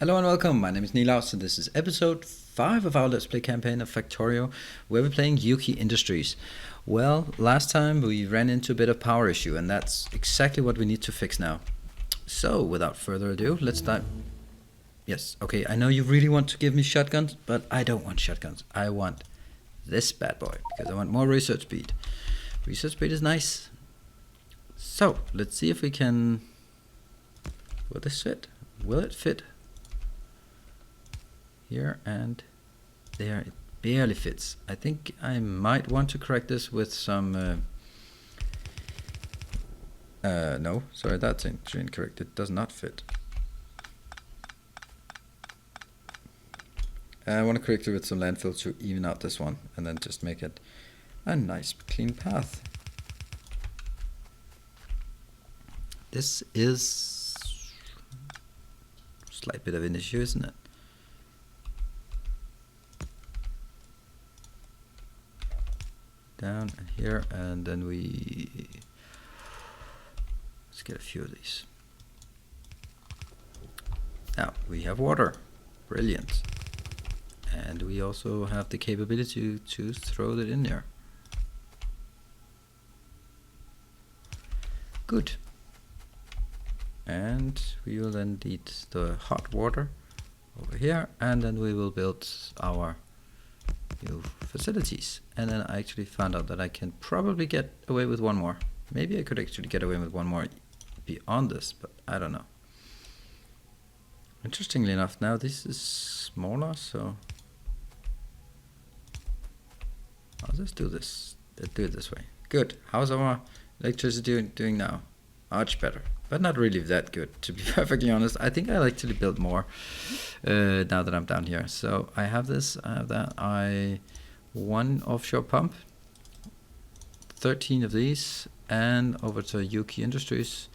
Hello and welcome, my name is Nilaus and this is episode 5 of our Let's Play campaign of Factorio, where we're playing Yuoki Industries. Well, last time we ran into a bit of power issue and that's exactly what we need to fix now. So, without further ado, let's dive... Yes, okay, I know you really want to give me shotguns, but I don't want shotguns. I want this bad boy, because I want more research speed. Research speed is nice. So, let's see if we can... Will this fit? Will it fit? Here and there, it barely fits. I think I might want to correct this with some no, sorry, that's incorrect. It does not fit. I want to correct it with some landfill to even out this one and then just make it a nice clean path. This is a slight bit of an issue, isn't it? Down and here, and then let's get a few of these. Now we have water, brilliant, and we also have the capability to throw it in there. Good. And we will then need the hot water over here, and then we will build our new facilities. And then I actually found out that I can probably get away with one more. Maybe I could actually get away with one more beyond this, but I don't know. Interestingly enough, now this is smaller, so I'll just do this. Let's do it this way. Good. How's our electricity doing now? Much better, but not really that good, to be perfectly honest. I think I'll actually build more now that I'm down here. So I have this, I have that. One offshore pump, 13 of these, and over to Yuoki Industries.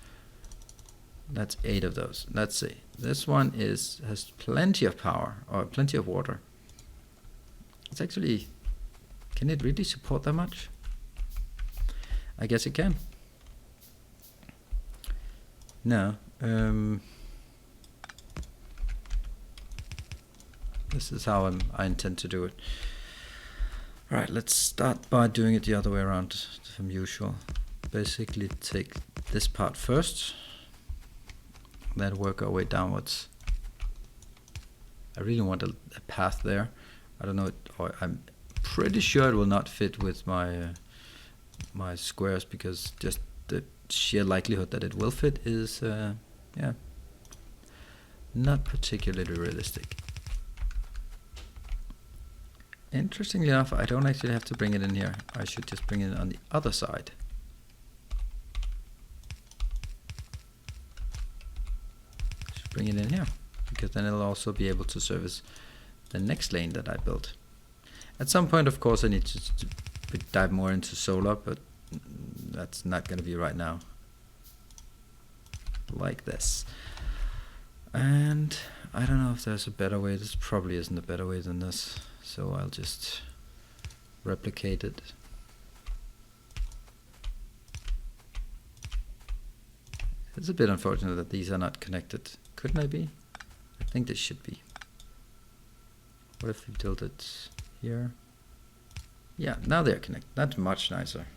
That's 8 of those. Let's see. This one has plenty of power, or plenty of water. It's actually, can it really support that much? I guess it can. No. This is how I intend to do it. Right, let's start by doing it the other way around from usual. Basically take this part first, then work our way downwards. I really want a path there. I don't know, I'm pretty sure it will not fit with my my squares, because just the sheer likelihood that it will fit is yeah, not particularly realistic. Interestingly enough, I don't actually have to bring it in here. I should just bring it on the other side. I should bring it in here, because then it'll also be able to service the next lane that I built. At some point, of course, I need to dive more into solar, but that's not going to be right now. Like this. And I don't know if there's a better way. This probably isn't a better way than this. So I'll just replicate it. It's a bit unfortunate that these are not connected. Couldn't they be? I think they should be. What if we build it here? Yeah, now they're connected. That's much nicer.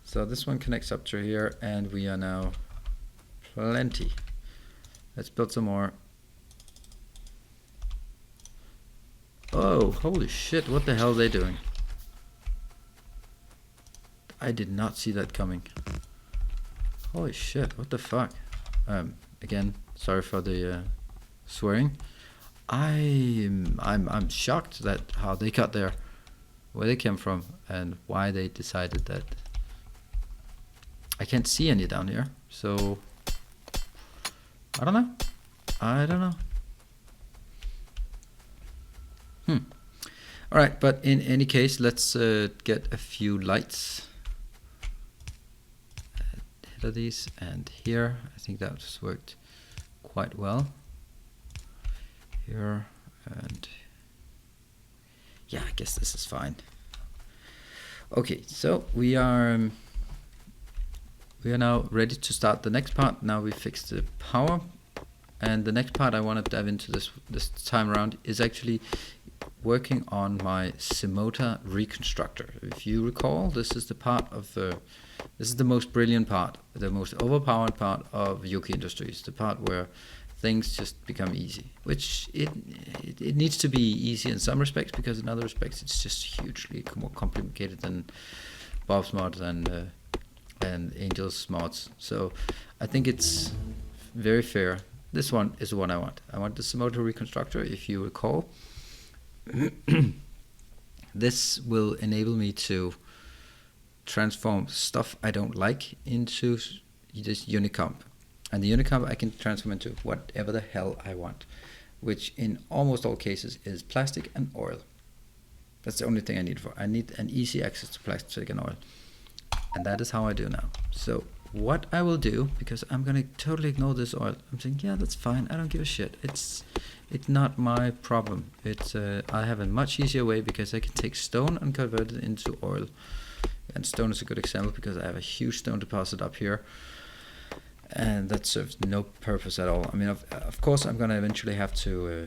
So this one connects up to here, and we are now plenty. Let's build some more. Oh, holy shit, what the hell are they doing? I did not see that coming. Holy shit, what the fuck? Again, sorry for the swearing. I'm shocked that how they got there, where they came from, and why they decided that. I can't see any down here, so I don't know. I don't know. Alright, but in any case, let's get a few lights. Head of these and here. I think that's worked quite well. Here and yeah, I guess this is fine. Okay, so we are now ready to start the next part. Now we fixed the power And the next part I want to dive into this time around is actually working on my Semotor reconstructor. If you recall, this is the part of this is the most brilliant part, the most overpowered part of Yuoki Industries, the part where things just become easy, which it needs to be easy in some respects, because in other respects it's just hugely more complicated than Bob's mods and Angel's mods. So I think it's very fair. This one is the one I want. I want the Semotor reconstructor. If you recall, this will enable me to transform stuff I don't like into this unicomp. And the unicomp I can transform into whatever the hell I want, which in almost all cases is plastic and oil. That's the only thing I need for. I need an easy access to plastic and oil. And that is how I do now. So what I will do, because I'm going to totally ignore this oil. I'm saying, yeah, that's fine. I don't give a shit. It's not my problem. I have a much easier way, because I can take stone and convert it into oil. And stone is a good example, because I have a huge stone deposit up here. And that serves no purpose at all. I mean, of course, I'm going to eventually have to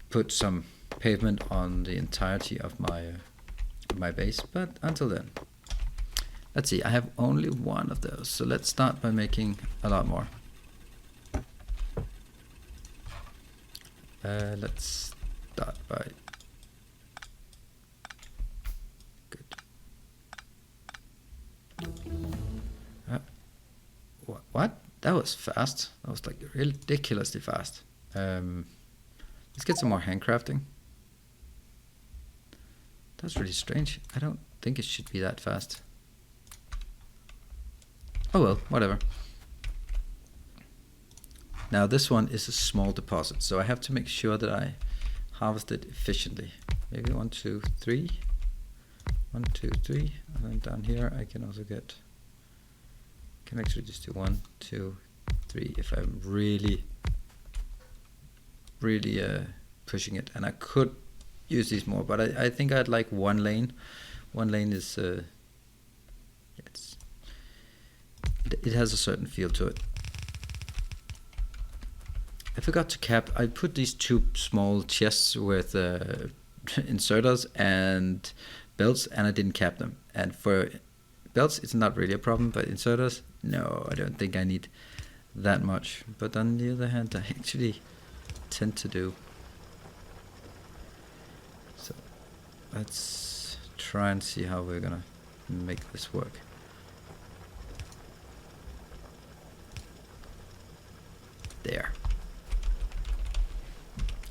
put some pavement on the entirety of my base. But until then, let's see. I have only one of those. So let's start by making a lot more. Let's start by... Good. What? That was fast. That was like ridiculously fast. Let's get some more handcrafting. That's really strange. I don't think it should be that fast. Oh well, whatever. Now this one is a small deposit, so I have to make sure that I harvest it efficiently. Maybe 1, 2, 3. 1, 2, 3. And then down here I can also get... can actually just do 1, 2, 3 if I'm really pushing it. And I could use these more, but I think I'd like one lane. One lane is it has a certain feel to it. I forgot to cap. I put these 2 small chests with inserters and belts, and I didn't cap them. And for belts, it's not really a problem, but inserters, no, I don't think I need that much. But on the other hand, I actually tend to do. So let's try and see how we're gonna make this work. There.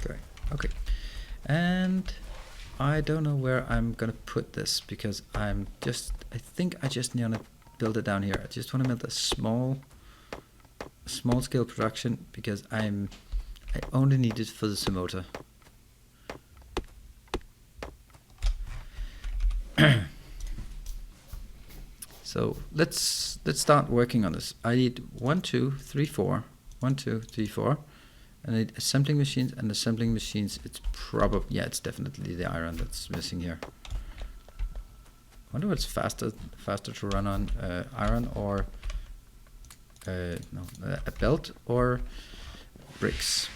Great. Okay. And I don't know where I'm gonna put this, because I think I just want to build it down here. I just want to build a small scale production, because I only need it for the Semotor. So let's start working on this. I need 1, 2, 3, 4. 1, 2, 3, 4. And I need assembling machines, and assembling machines, it's probably, yeah, it's definitely the iron that's missing here. I wonder what's faster to run on, iron or a belt or bricks.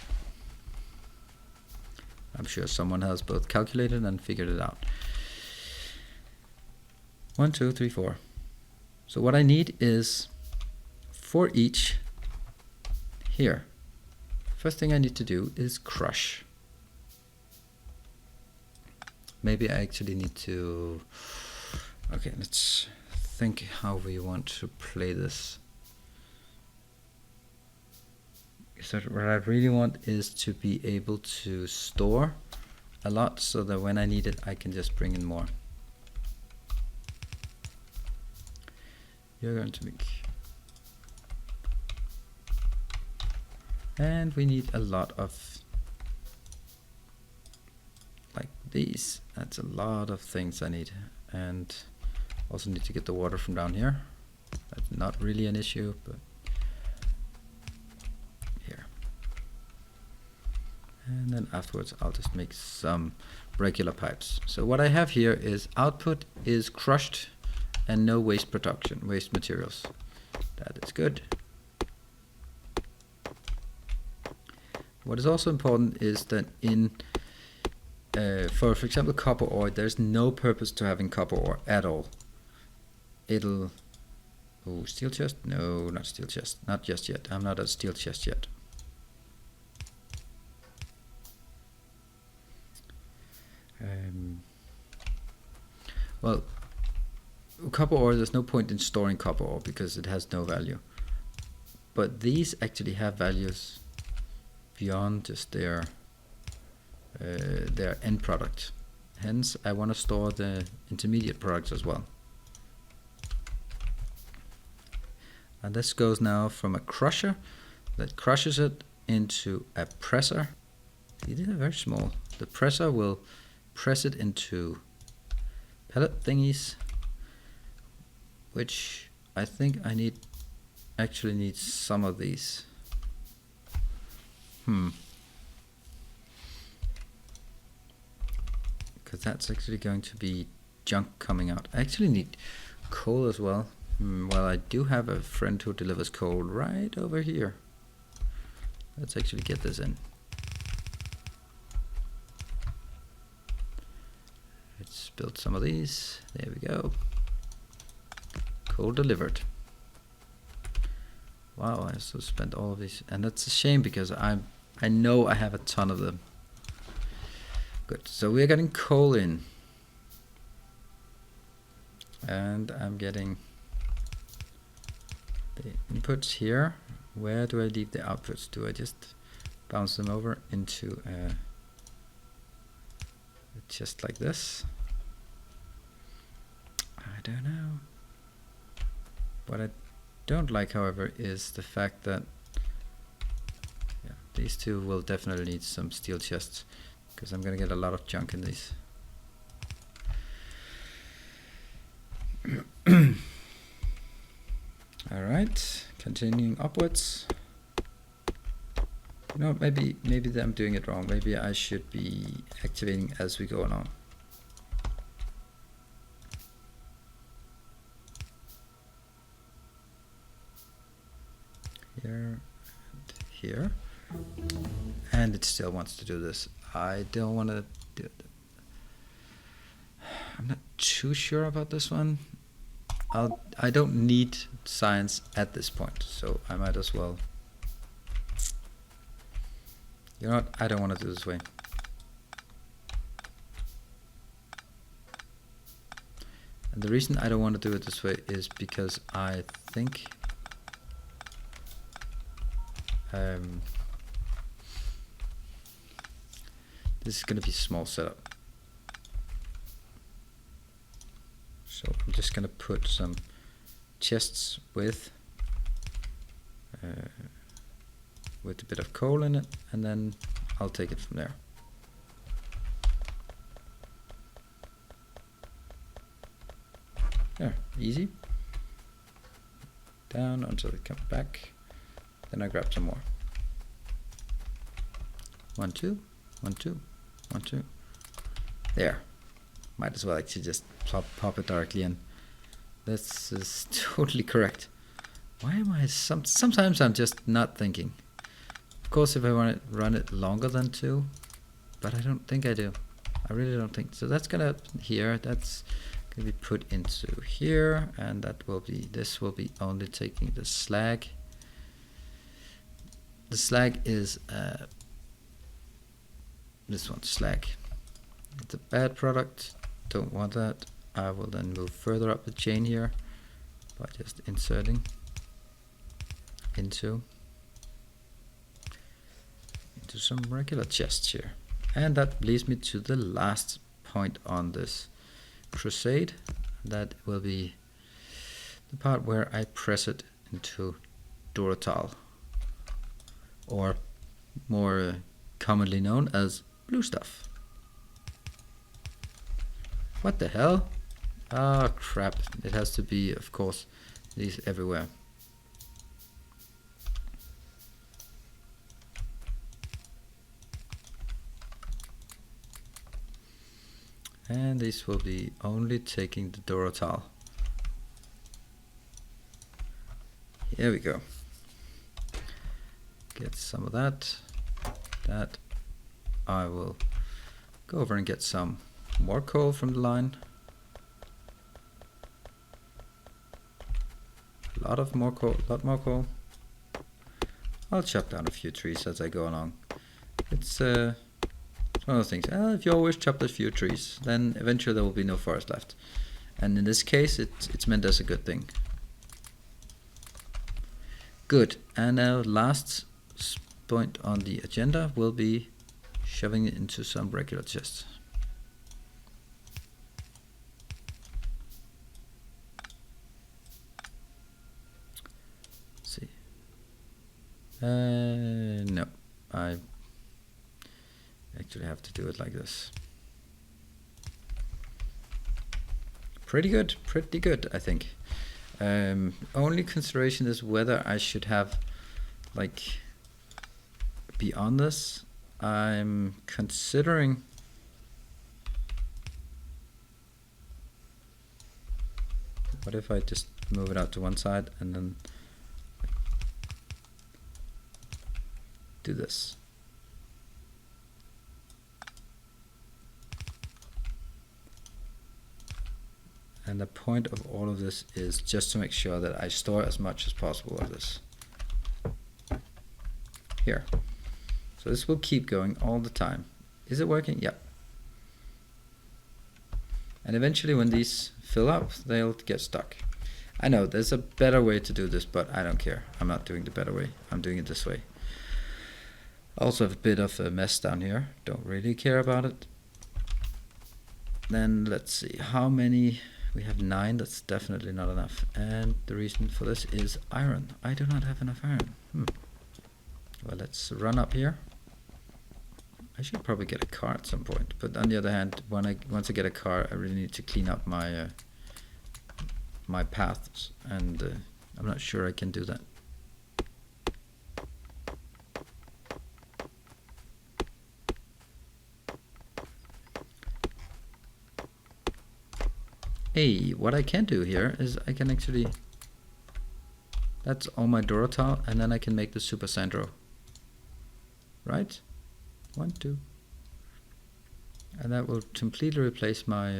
I'm sure someone has both calculated and figured it out. 1, 2, 3, 4. So what I need is for each here. First thing I need to do is crush. Maybe I actually need to... Okay, let's think how we want to play this. So what I really want is to be able to store a lot, so that when I need it, I can just bring in more. You're going to make... And we need a lot of, like these. That's a lot of things I need. And also need to get the water from down here. That's not really an issue, but here. And then afterwards I'll just make some regular pipes. So what I have here is output is crushed and no waste production, waste materials. That is good. What is also important is that in for example copper ore, there's no purpose to having copper ore at all. It'll steel chest? No, not steel chest. Not just yet. I'm not at steel chest yet. Well, copper ore, there's no point in storing copper ore because it has no value. But these actually have values beyond just their end product. Hence, I want to store the intermediate products as well. And this goes now from a crusher that crushes it into a presser. See, these are very small. The presser will press it into pellet thingies, which I think I actually need some of these. Because that's actually going to be junk coming out. I actually need coal as well. Well, I do have a friend who delivers coal right over here. Let's actually get this in. Let's build some of these. There we go. Coal delivered. Wow, I also spent all of these, and that's a shame because I know I have a ton of them. Good. So we're getting coal in, and I'm getting the inputs here. Where do I leave the outputs? Do I just bounce them over into just like this? I don't know. What I don't like, however, is the fact that these two will definitely need some steel chests because I'm going to get a lot of junk in these. All right, continuing upwards. You know, maybe I'm doing it wrong. Maybe I should be activating as we go along. Here and here, and it still wants to do this. I don't want to do it. I'm not too sure about this one. I don't need science at this point, so I might as well. You know what? I don't want to do this way. And the reason I don't want to do it this way is because I think this is going to be a small setup. So I'm just going to put some chests with a bit of coal in it, and then I'll take it from there. There, easy. Down until it comes back. Then I grab some more. 1, 2, 1, 2, 1, 2. There. Might as well actually just pop it directly in. This is totally correct. Why am I sometimes I'm just not thinking. Of course, if I want to run it longer than 2, but I don't think I do. I really don't think so. That's gonna here. That's gonna be put into here, and that will be. This will be only taking the slag. The slag is this one, slag. It's a bad product. Don't want that. I will then move further up the chain here by just inserting into some regular chests here. And that leads me to the last point on this crusade. That will be the part where I press it into Duratal, or more commonly known as blue stuff. What the hell? Ah, crap. It has to be, of course, these everywhere. And these will be only taking the Duratal. Here we go. Get some of that. that, I will go over and get some more coal from the line. A lot more coal. I'll chop down a few trees as I go along. It's one of those things. If you always chop a few trees, then eventually there will be no forest left. And in this case, it's meant as a good thing. Good. And now last point on the agenda will be shoving it into some regular chests. Let's see. No, I actually have to do it like this. Pretty good, I think. Only consideration is whether I should have, like, beyond this, I'm considering what if I just move it out to one side and then do this. And the point of all of this is just to make sure that I store as much as possible of this here. So this will keep going all the time. Is it working? Yep. And eventually when these fill up, they'll get stuck. I know there's a better way to do this, but I don't care. I'm not doing the better way. I'm doing it this way. I also have a bit of a mess down here. Don't really care about it. Then let's see how many. We have 9, that's definitely not enough. And the reason for this is iron. I do not have enough iron. Well, let's run up here. I should probably get a car at some point. But on the other hand, once I get a car, I really need to clean up my my paths. And I'm not sure I can do that. Hey, what I can do here is I can actually, that's all my Duratal, and then I can make the Super Sandro. Right? 1, 2. And that will completely replace my,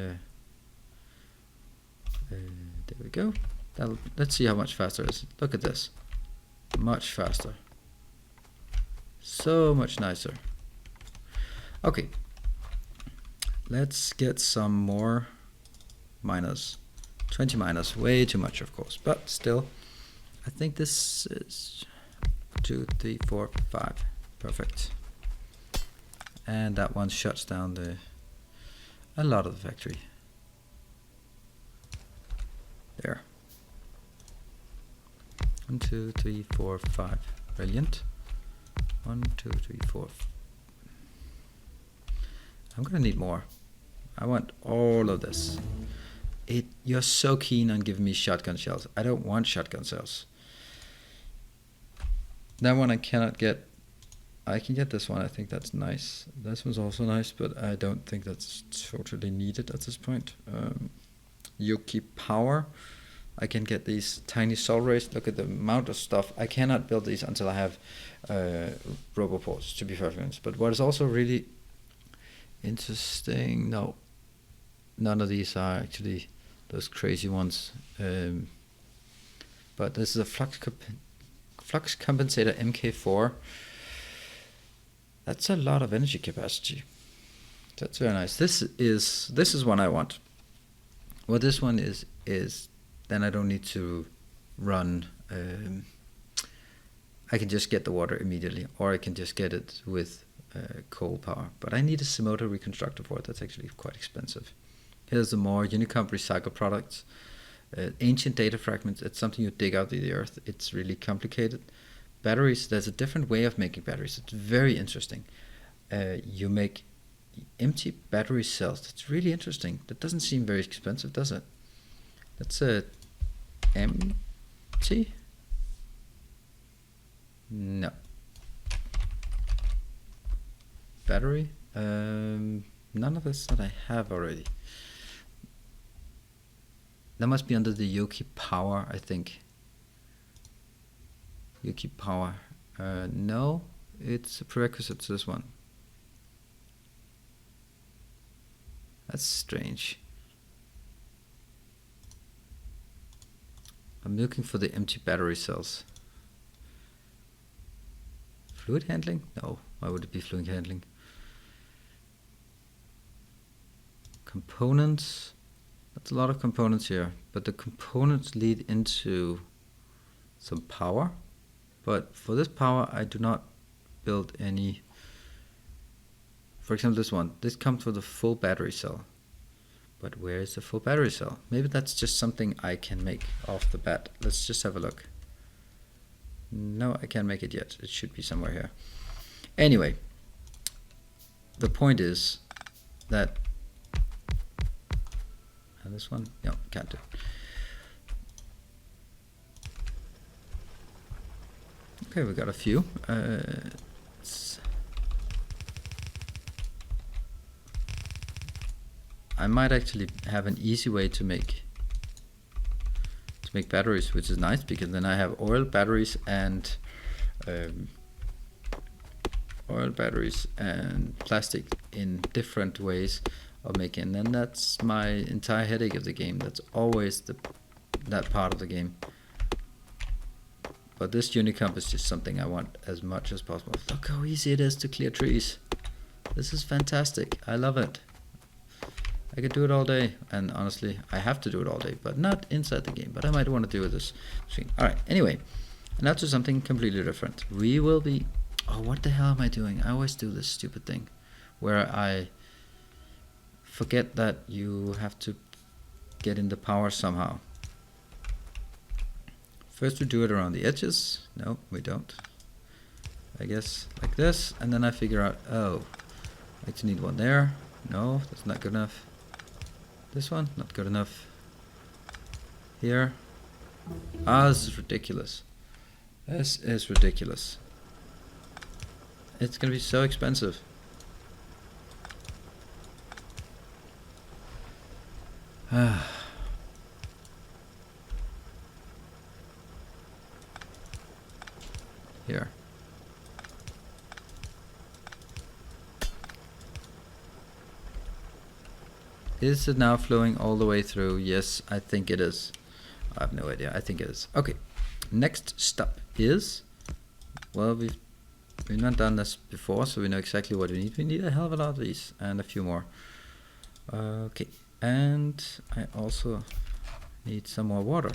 there we go. Let's see how much faster it is. Look at this. Much faster. So much nicer. Okay. Let's get some more miners. 20 miners, way too much of course, but still I think this is 2, 3, 4, 5. Perfect. And that one shuts down a lot of the factory. There. 1, 2, 3, 4, 5. Brilliant. 1, 2, 3, 4. I'm gonna need more. I want all of this. You're so keen on giving me shotgun shells. I don't want shotgun shells. That one I cannot get. I can get this one. I think that's nice. This one's also nice, but I don't think that's totally needed at this point. Yuoki power. I can get these tiny soul rays. Look at the amount of stuff. I cannot build these until I have roboports, to be perfectly honest. But what is also really interesting, no, none of these are actually those crazy ones. But this is a flux compensator MK4. That's a lot of energy capacity. That's very nice. This is one I want. What this one is then I don't need to run. I can just get the water immediately, or I can just get it with coal power. But I need a Simoto reconstructor for it. That's actually quite expensive. Here's the more Unicomp recycled products. Ancient data fragments, it's something you dig out of the earth. It's really complicated. Batteries, there's a different way of making batteries. It's very interesting. You make empty battery cells. That's really interesting. That doesn't seem very expensive, does it? That's a empty? No. Battery? None of this that I have already. That must be under the Yuoki power, I think. Yuoki power. No, it's a prerequisite to this one. That's strange. I'm looking for the empty battery cells. Fluid handling? No, why would it be fluid handling? Components. That's a lot of components here, but the components lead into some power. But for this power, I do not build any. For example, this one. This comes with a full battery cell. But where is the full battery cell? Maybe that's just something I can make off the bat. Let's just have a look. No, I can't make it yet. It should be somewhere here. Anyway, the point is that this one, no, can't do. Okay, we got a few. I might actually have an easy way to make batteries, which is nice because then I have oil batteries and plastic in different ways of making, and that's my entire headache of the game. That's always that part of the game. But this Unicomp is just something I want as much as possible. Look how easy it is to clear trees. This is fantastic. I love it. I could do it all day, and honestly, I have to do it all day, but not inside the game. But I might want to do with this screen. All right. Anyway, now to something completely different. We will be. Oh, what the hell am I doing? I always do this stupid thing, where I forget that you have to get in the power somehow. First we do it around the edges. No, we don't. I guess like this, and then I figure out, oh, I actually need one there. No, that's not good enough. This one, not good enough. Here. Ah, this is ridiculous. This is ridiculous. It's gonna be so expensive. Here. Is it now flowing all the way through? Yes, I think it is. I have no idea. I think it is. Okay. Next step is, well, we've not done this before, so we know exactly what we need. We need a hell of a lot of these and a few more. Okay. And I also need some more water.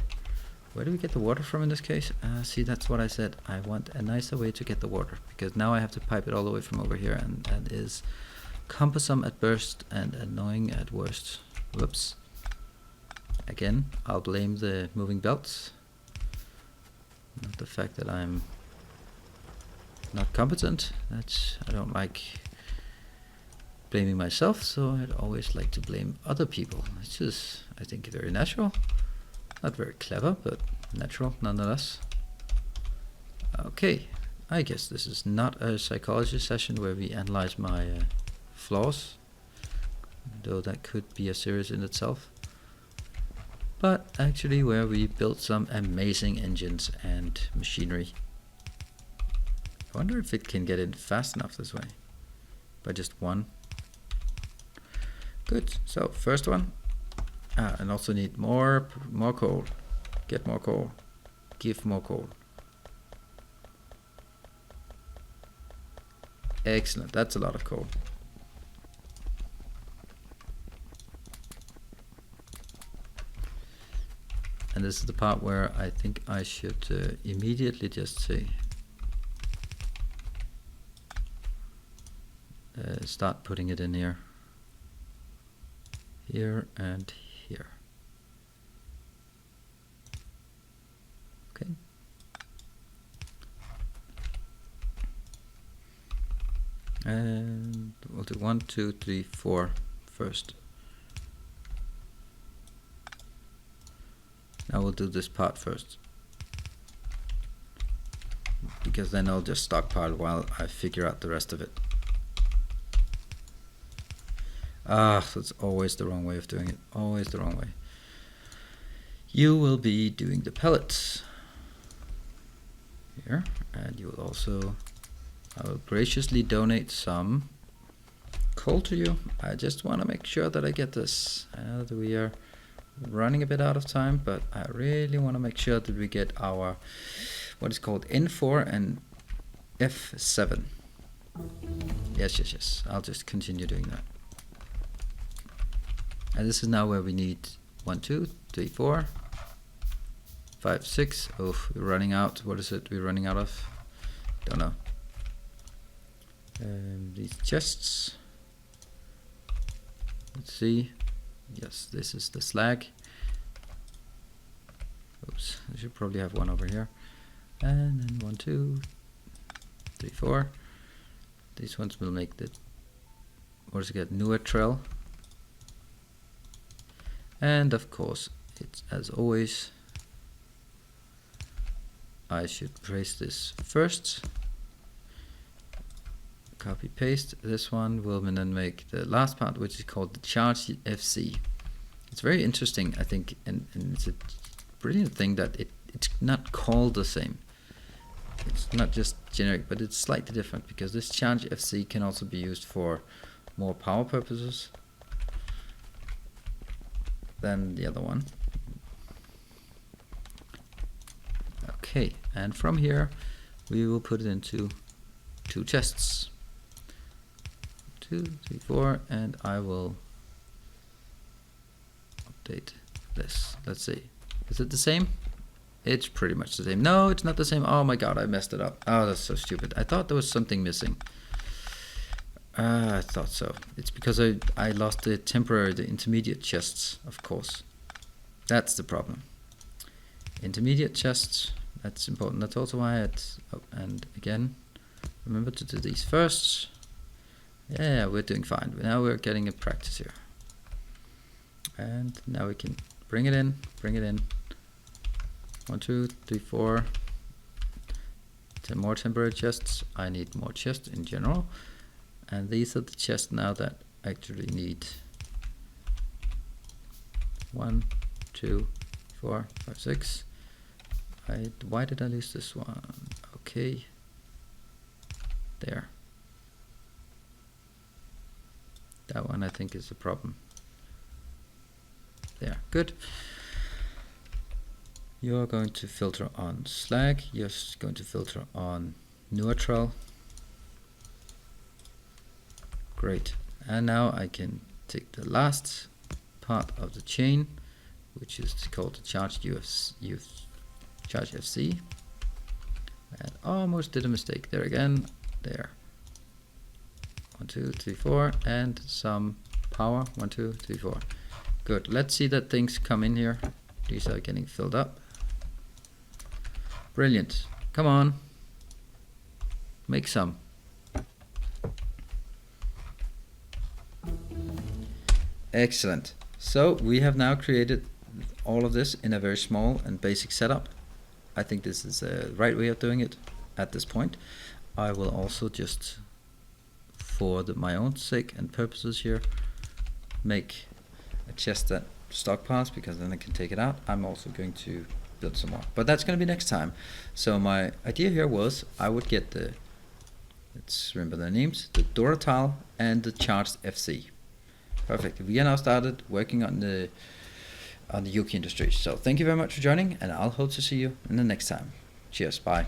Where do we get the water from in this case? See, that's what I said. I want a nicer way to get the water, because now I have to pipe it all the way from over here, and that is cumbersome at best and annoying at worst. Whoops. Again, I'll blame the moving belts, not the fact that I'm not competent. I don't like blaming myself, so I'd always like to blame other people. It's just, I think, very natural. Not very clever, but natural nonetheless. Okay, I guess this is not a psychology session where we analyze my flaws, though that could be a series in itself, but actually where we built some amazing engines and machinery. I wonder if it can get in fast enough this way, by just one. Good, so first one, and also need more coal. Get more coal, give more coal. Excellent, that's a lot of coal. And this is the part where I think I should immediately just say, start putting it in here, here and here. Okay. And we'll do 1, 2, 3, 4 first. Now we'll do this part first, because then I'll just stockpile while I figure out the rest of it. That's always the wrong way of doing it. Always the wrong way. You will be doing the pellets here, and you will also I will graciously donate some coal to you. I just want to make sure that I get this. I know that we are running a bit out of time, but I really want to make sure that we get our what is called N4 and F7. Yes. I'll just continue doing that. And this is now where we need 1, 2, 3, 4, 5, 6. Oh, we're running out. What is it we're running out of? Don't know. These chests. Let's see. Yes, this is the slag. Oops, I should probably have one over here. And then 1, 2, 3, 4. These ones will make the, what does it get? Duratal. And of course, it's as always, I should place this first. Copy paste. This one will then make the last part, which is called the charge FC. It's very interesting, I think, and it's a brilliant thing that it's not called the same. It's not just generic, but it's slightly different, because this charge FC can also be used for more power purposes than the other one. Okay, and from here we will put it into 2 chests. 2, 3, 4, and I will update this. Let's see. Is it the same? It's pretty much the same. No, it's not the same. Oh my god, I messed it up. Oh, that's so stupid. I thought there was something missing. I thought so. It's because I lost the intermediate chests, of course. That's the problem. Intermediate chests, that's important. That's also why it's, oh, and again, remember to do these first. Yeah, we're doing fine. Now we're getting a practice here. And now we can bring it in, 1, 2, 3, 4. 10 more temporary chests. I need more chests in general. And these are the chests now that actually need 1, 2, 4, 5, 6. Why did I lose this one? Okay. There. That one I think is the problem. There, good. You're going to filter on slag. You're going to filter on neutral. Great. And now I can take the last part of the chain, which is called the charge charge FC. And almost did a mistake there again. There. 1, 2, 3, 4, and some power. 1, 2, 3, 4. Good. Let's see that things come in here. These are getting filled up. Brilliant. Come on. Make some. Excellent. So we have now created all of this in a very small and basic setup. I think this is the right way of doing it at this point. I will also just, for my own sake and purposes here, make a chest that stockpiles, because then I can take it out. I'm also going to build some more, but that's going to be next time. So my idea here was I would get the, let's remember the names, the Duratal and the charged FC. Perfect. We are now started working on the Yuoki Industries. So thank you very much for joining, and I'll hope to see you in the next time. Cheers. Bye.